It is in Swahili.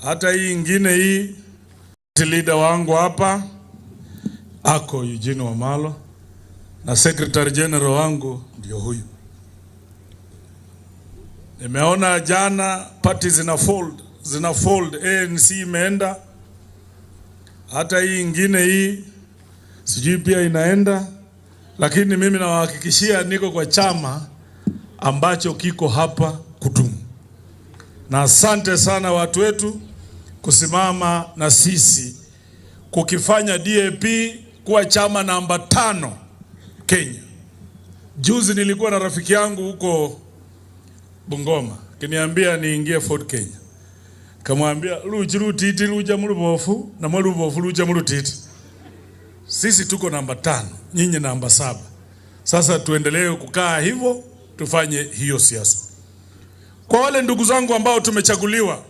Hata hii ingine hii leader wangu hapa ako Eugene Wamalwa na secretary general wangu ndio huyu. Nimeona jana party zina fold ANC imeenda. Hata hii ingine hii sijui pia inaenda, lakini mimi nawahakikishia niko kwa chama ambacho kiko hapa kudumu. Na asante sana watu wetu kusimama na sisi kukifanya DAP kuwa chama namba 5 Kenya. Juzi nilikuwa na rafiki yangu huko Bungoma, kiniambia niingie Ford Kenya. Kamwambia lujirutiti luja mulubofu na mulubofu luja mulutiti. Sisi tuko namba 5, nyinyi namba 7. Sasa tuendelee kukaa hivyo, tufanye hiyo siasa. Kwa wale ndugu zangu ambao tumechaguliwa